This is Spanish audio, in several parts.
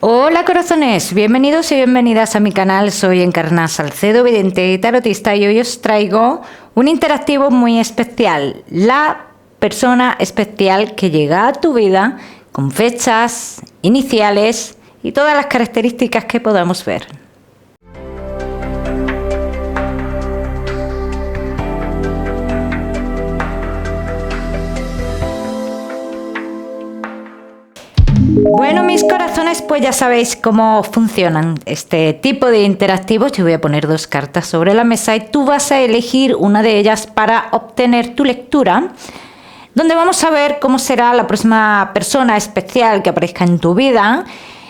Hola corazones, bienvenidos y bienvenidas a mi canal. Soy Encarna Salcedo, vidente y tarotista, y hoy os traigo un interactivo muy especial. La persona especial que llega a tu vida con fechas, iniciales y todas las características que podamos ver. Bueno, mis corazones, pues ya sabéis cómo funcionan este tipo de interactivos. Yo voy a poner dos cartas sobre la mesa y tú vas a elegir una de ellas para obtener tu lectura, donde vamos a ver cómo será la próxima persona especial que aparezca en tu vida.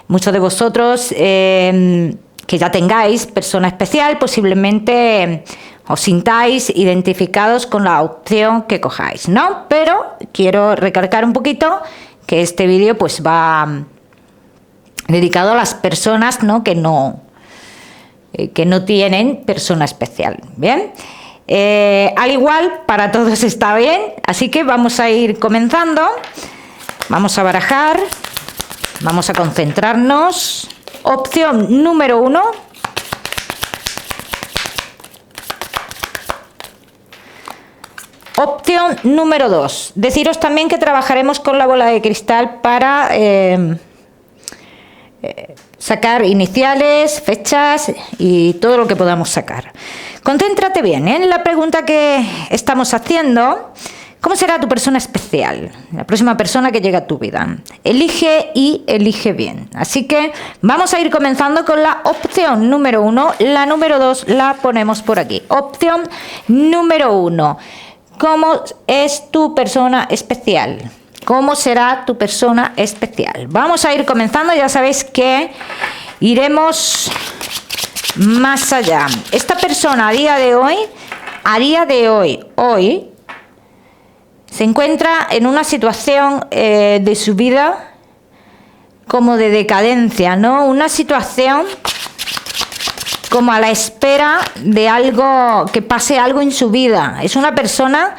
Muchos de vosotros que ya tengáis persona especial, posiblemente os sintáis identificados con la opción que cojáis, ¿no? Pero quiero recalcar un poquito que este vídeo pues va dedicado a las personas, ¿no? que no tienen persona especial. Bien, al igual para todos está bien, así que vamos a ir comenzando. Vamos a barajar, vamos a concentrarnos. Opción número 1. Opción número 2. Deciros también que trabajaremos con la bola de cristal para sacar iniciales, fechas y todo lo que podamos sacar. Concéntrate bien en la pregunta que estamos haciendo. ¿Cómo será tu persona especial? La próxima persona que llega a tu vida. Elige y elige bien. Así que vamos a ir comenzando con la opción número 1. La número 2 la ponemos por aquí. Opción número 1. ¿Cómo es tu persona especial? ¿Cómo será tu persona especial? Vamos a ir comenzando, ya sabéis que iremos más allá. Esta persona a día de hoy, se encuentra en una situación de su vida como de decadencia, ¿no? Una situación como a la espera de algo, que pase algo en su vida. Es una persona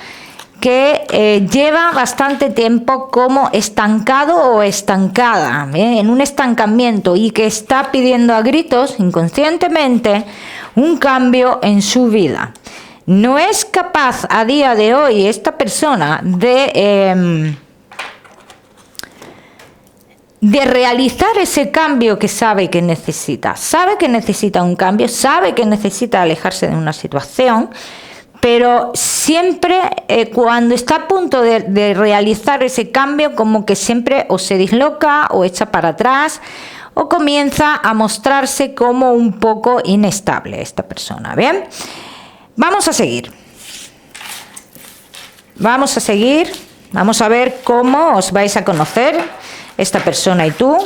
que lleva bastante tiempo como estancado o estancada, en un estancamiento, y que está pidiendo a gritos inconscientemente un cambio en su vida. No es capaz a día de hoy esta persona de realizar ese cambio que sabe que necesita. Sabe que necesita un cambio, sabe que necesita alejarse de una situación, pero siempre cuando está a punto de realizar ese cambio, como que siempre o se disloca o echa para atrás o comienza a mostrarse como un poco inestable esta persona. Bien, vamos a seguir. Vamos a ver cómo os vais a conocer esta persona y tú.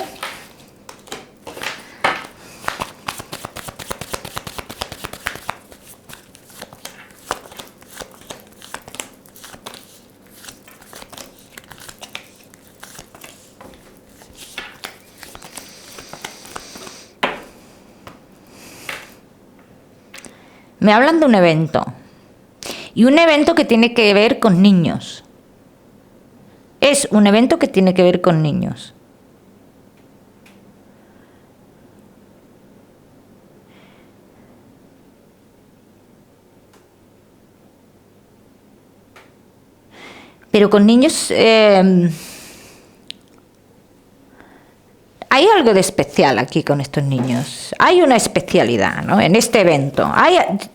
Me hablan de un evento, y un evento que tiene que ver con niños. Es un evento que tiene que ver con niños. Pero con niños hay algo de especial aquí con estos niños. Hay una especialidad, ¿no? En este evento.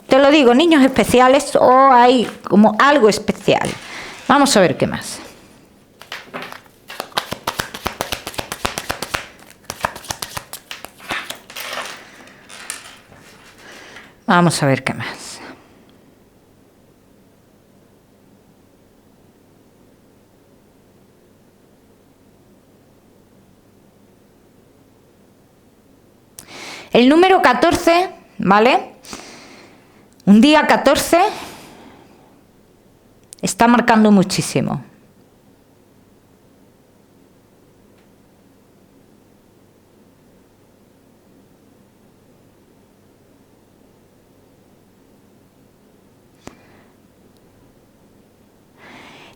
Te lo digo, niños especiales, o hay como algo especial. Vamos a ver qué más. Vamos a ver qué más. El número 14, ¿vale? Un día 14 está marcando muchísimo.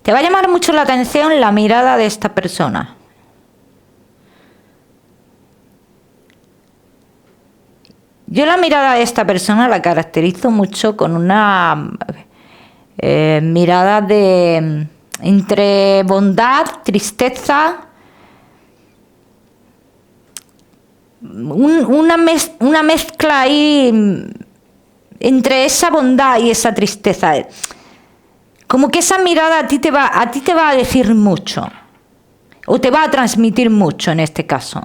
Te va a llamar mucho la atención la mirada de esta persona. Yo la mirada de esta persona la caracterizo mucho con una mirada de entre bondad, tristeza, una mezcla ahí entre esa bondad y esa tristeza. Como que esa mirada a ti te va a decir mucho, o te va a transmitir mucho en este caso.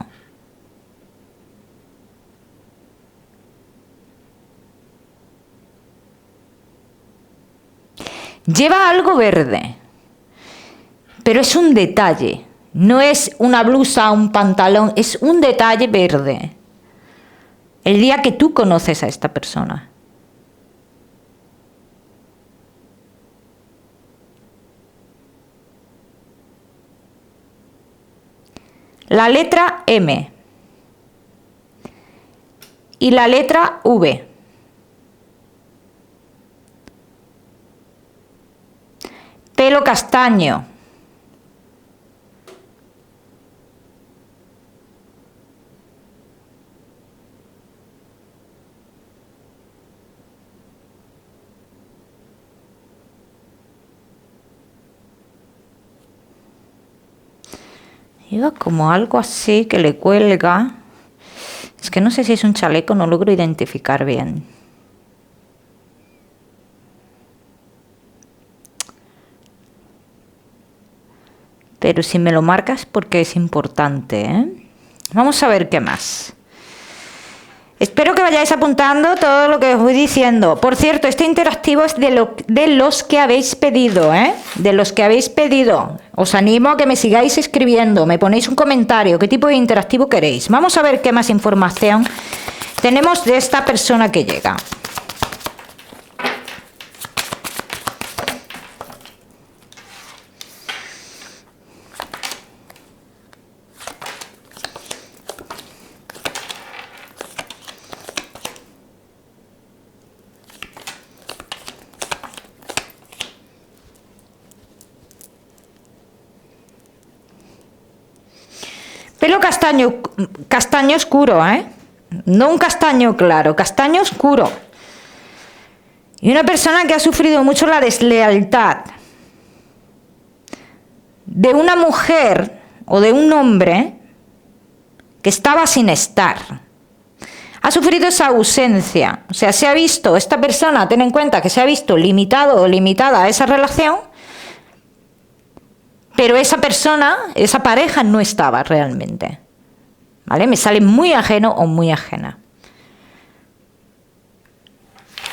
Lleva algo verde, pero es un detalle. No es una blusa o un pantalón, es un detalle verde. El día que tú conoces a esta persona. La letra M y la letra V. Pelo castaño. Lleva como algo así que le cuelga. Es que no sé si es un chaleco, no logro identificar bien. Pero si me lo marcas porque es importante, ¿eh? Vamos a ver qué más. Espero que vayáis apuntando todo lo que os voy diciendo. Por cierto, este interactivo es de los que habéis pedido, ¿eh? De los que habéis pedido. Os animo a que me sigáis escribiendo, me ponéis un comentario, qué tipo de interactivo queréis. Vamos a ver qué más información tenemos de esta persona que llega. Pelo castaño oscuro, ¿eh? No un castaño claro, castaño oscuro. Y una persona que ha sufrido mucho la deslealtad de una mujer o de un hombre que estaba sin estar. Ha sufrido esa ausencia. O sea, se ha visto, esta persona, ten en cuenta que se ha visto limitado o limitada a esa relación, pero esa persona, esa pareja no estaba realmente. ¿Vale? Me sale muy ajeno o muy ajena.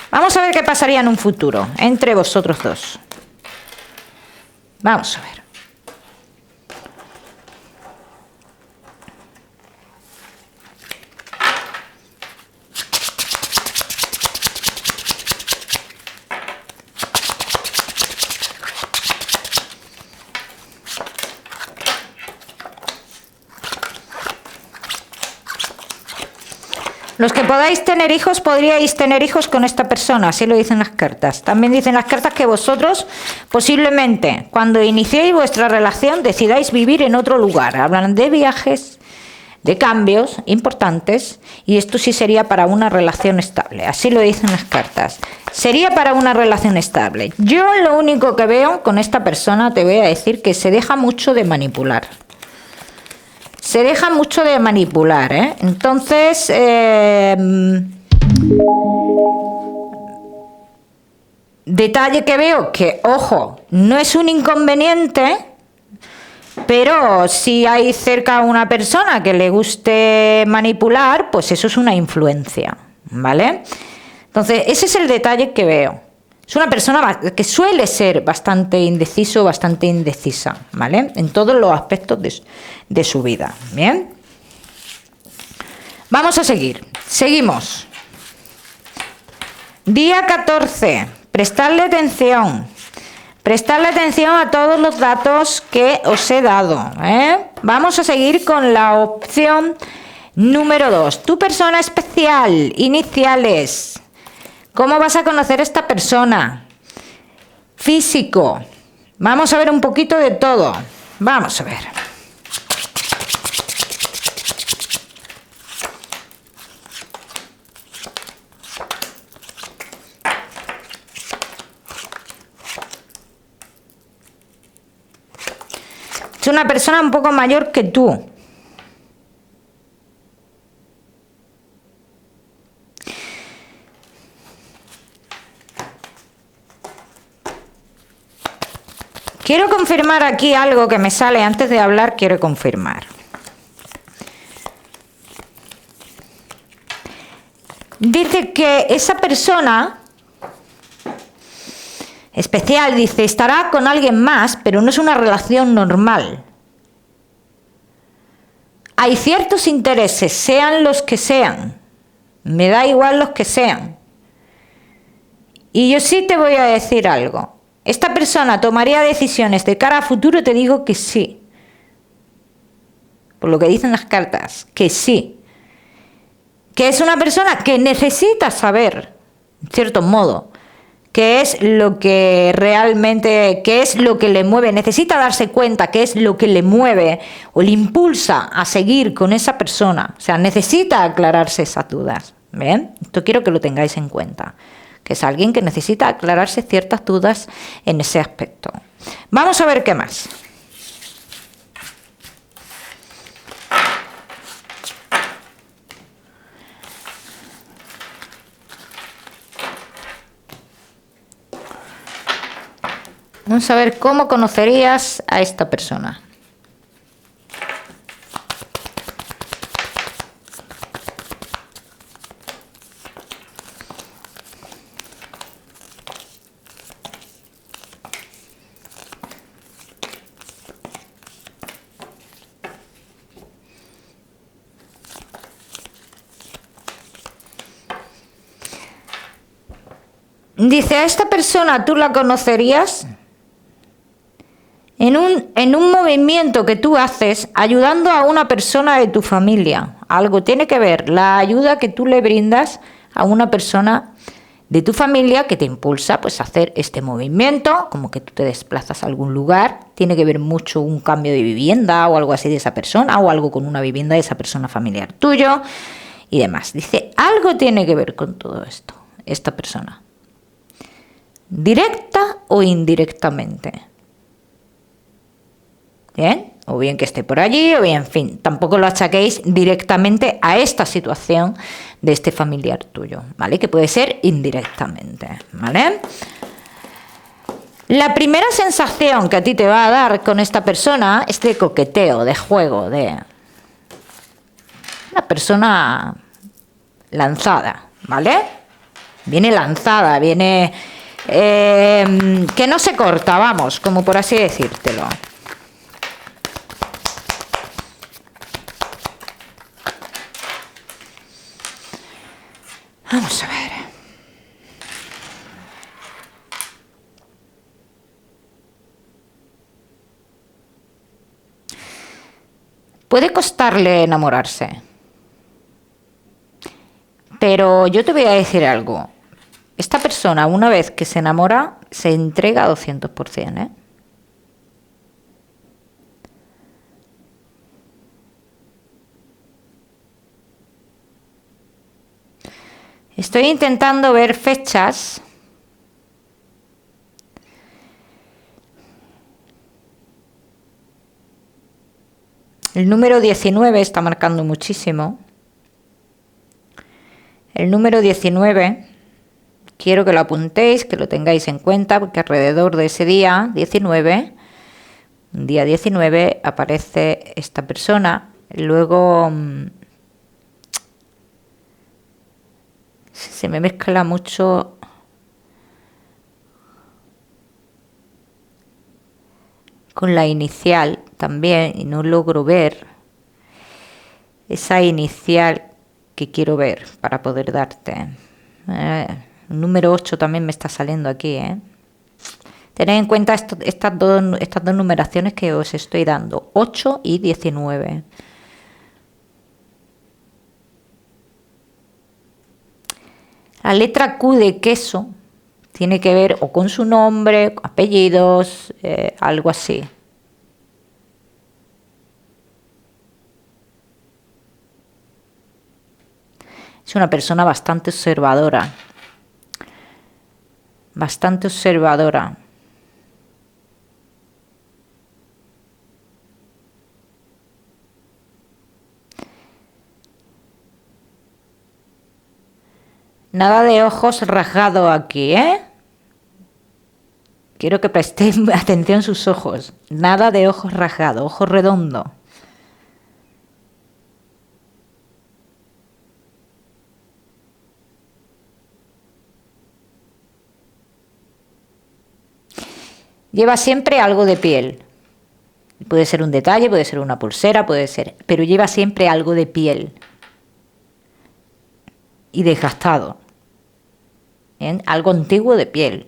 Vamos a ver qué pasaría en un futuro entre vosotros dos. Vamos a ver. Los que podáis tener hijos, podríais tener hijos con esta persona, así lo dicen las cartas. También dicen las cartas que vosotros, posiblemente, cuando iniciéis vuestra relación, decidáis vivir en otro lugar. Hablan de viajes, de cambios importantes, y esto sí sería para una relación estable. Así lo dicen las cartas. Sería para una relación estable. Yo lo único que veo con esta persona, te voy a decir que se deja mucho de manipular. Se deja mucho de manipular, ¿eh? Entonces, detalle que veo que, ojo, no es un inconveniente, pero si hay cerca una persona que le guste manipular, pues eso es una influencia, ¿vale? Entonces, ese es el detalle que veo. Es una persona que suele ser bastante indeciso, bastante indecisa, ¿vale? En todos los aspectos de su vida, ¿bien? Vamos a seguir. Seguimos. Día 14. Prestarle atención. Prestarle atención a todos los datos que os he dado, ¿eh? Vamos a seguir con la opción número 2. Tu persona especial. Iniciales. ¿Cómo vas a conocer a esta persona? Físico. Vamos a ver un poquito de todo. Vamos a ver. una persona un poco mayor que tú. Quiero confirmar aquí algo que me sale antes de hablar, quiero confirmar. Dice que esa persona especial, dice, estará con alguien más, pero no es una relación normal. Hay ciertos intereses, sean los que sean. Me da igual los que sean. Y yo sí te voy a decir algo. ¿Esta persona tomaría decisiones de cara a futuro? Te digo que sí. Por lo que dicen las cartas, que sí. Que es una persona que necesita saber, en cierto modo, qué es lo que realmente, qué es lo que le mueve. Necesita darse cuenta qué es lo que le mueve o le impulsa a seguir con esa persona. O sea, necesita aclararse esas dudas. ¿Bien? Esto quiero que lo tengáis en cuenta. Que es alguien que necesita aclararse ciertas dudas en ese aspecto. Vamos a ver qué más. Vamos a ver cómo conocerías a esta persona. Dice, a esta persona tú la conocerías en un movimiento que tú haces ayudando a una persona de tu familia. Algo tiene que ver la ayuda que tú le brindas a una persona de tu familia que te impulsa pues a hacer este movimiento, como que tú te desplazas a algún lugar. Tiene que ver mucho un cambio de vivienda o algo así de esa persona, o algo con una vivienda de esa persona familiar tuyo y demás. Dice, algo tiene que ver con todo esto, esta persona. Directa o indirectamente. ¿Bien? O bien que esté por allí, o bien, en fin, tampoco lo achaquéis directamente a esta situación de este familiar tuyo, ¿vale? Que puede ser indirectamente, ¿vale? La primera sensación que a ti te va a dar con esta persona es de coqueteo, de juego, de una persona lanzada, ¿vale? Viene lanzada, viene... que no se corta, vamos, como por así decírtelo. Vamos a ver. Puede costarle enamorarse, pero yo te voy a decir algo. Esta persona, una vez que se enamora, se entrega a 200%, ¿eh? Estoy intentando ver fechas. El número 19 está marcando muchísimo. El número 19... quiero que lo apuntéis, que lo tengáis en cuenta, porque alrededor de ese día 19, un día 19, aparece esta persona. Luego se me mezcla mucho con la inicial también y no logro ver esa inicial que quiero ver para poder darte. El número 8 también me está saliendo aquí, ¿eh? Tened en cuenta estas dos numeraciones que os estoy dando, 8 y 19. La letra Q de queso tiene que ver o con su nombre, apellidos, algo así. Es una persona bastante observadora. Bastante observadora. Nada de ojos rasgados aquí, ¿eh? Quiero que prestéis atención a sus ojos. Nada de ojos rasgados, ojos redondos. Lleva siempre algo de piel. Puede ser un detalle, puede ser una pulsera, puede ser, pero lleva siempre algo de piel. Y desgastado. ¿Bien? Algo antiguo de piel.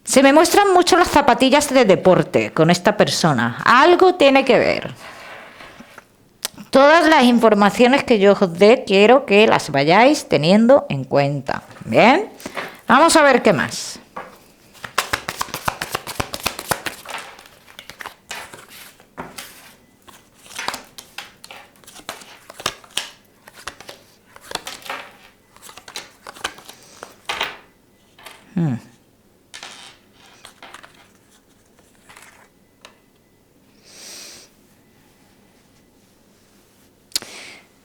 Se me muestran mucho las zapatillas de deporte con esta persona. Algo tiene que ver. Todas las informaciones que yo os dé quiero que las vayáis teniendo en cuenta. Bien, vamos a ver qué más.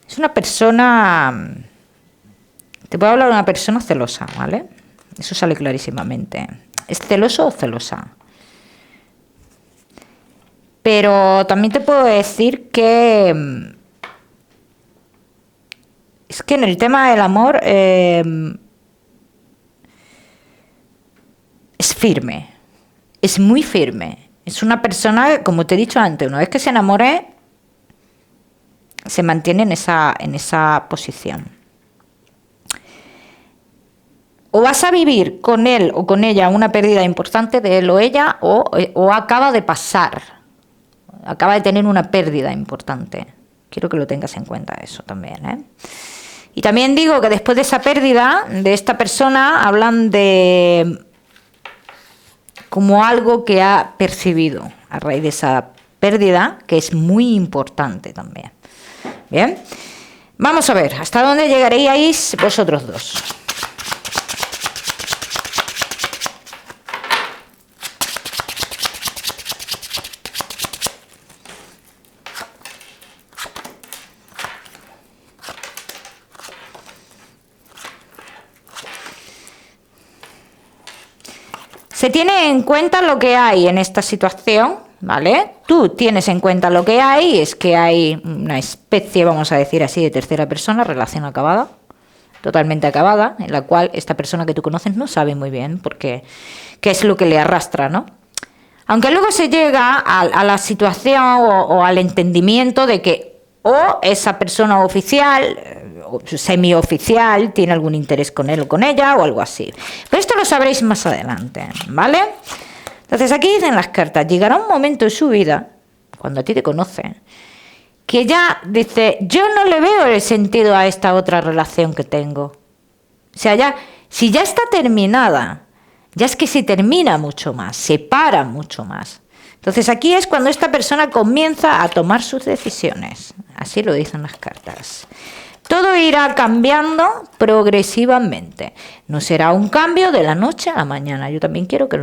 Es una persona, te puedo hablar de una persona celosa, ¿vale? Eso sale clarísimamente. ¿Es celoso o celosa? Pero también te puedo decir que es que en el tema del amor es firme, es muy firme. Es una persona, como te he dicho antes, una vez que se enamore, se mantiene en esa posición. O vas a vivir con él o con ella una pérdida importante de él o ella, o acaba de pasar, acaba de tener una pérdida importante. Quiero que lo tengas en cuenta eso también, ¿eh? Y también digo que después de esa pérdida de esta persona, hablan de como algo que ha percibido a raíz de esa pérdida, que es muy importante también. Bien, vamos a ver, ¿hasta dónde llegaríais vosotros dos? Se tiene en cuenta lo que hay en esta situación, ¿vale? Tú tienes en cuenta lo que hay, es que hay una especie, vamos a decir así, de tercera persona, relación acabada, totalmente acabada, en la cual esta persona que tú conoces no sabe muy bien qué es lo que le arrastra, ¿no? Aunque luego se llega a la situación o al entendimiento de que o esa persona oficial o semioficial tiene algún interés con él o con ella o algo así. Pero esto lo sabréis más adelante, ¿vale? Entonces aquí dicen las cartas, llegará un momento en su vida, cuando a ti te conocen, que ya dice, yo no le veo el sentido a esta otra relación que tengo. O sea, ya, si ya está terminada, ya es que se termina mucho más, se para mucho más. Entonces aquí es cuando esta persona comienza a tomar sus decisiones. Así lo dicen las cartas. Todo irá cambiando progresivamente. No será un cambio de la noche a la mañana. Yo también quiero que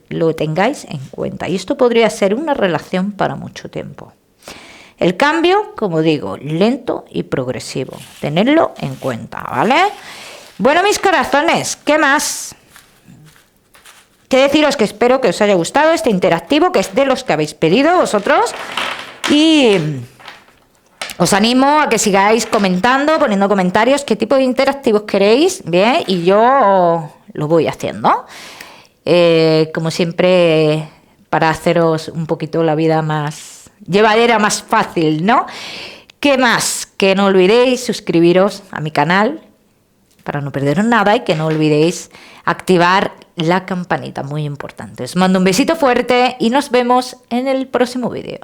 lo tengáis en cuenta. Y esto podría ser una relación para mucho tiempo. El cambio, como digo, lento y progresivo. Tenedlo en cuenta, ¿vale? Bueno, mis corazones, ¿qué más? Que deciros que espero que os haya gustado este interactivo, que es de los que habéis pedido vosotros. Y os animo a que sigáis comentando, poniendo comentarios, qué tipo de interactivos queréis, bien, y yo lo voy haciendo. Como siempre, para haceros un poquito la vida más llevadera, más fácil, ¿no? ¿Qué más? Que no olvidéis suscribiros a mi canal para no perderos nada y que no olvidéis activar la campanita, muy importante. Os mando un besito fuerte y nos vemos en el próximo vídeo.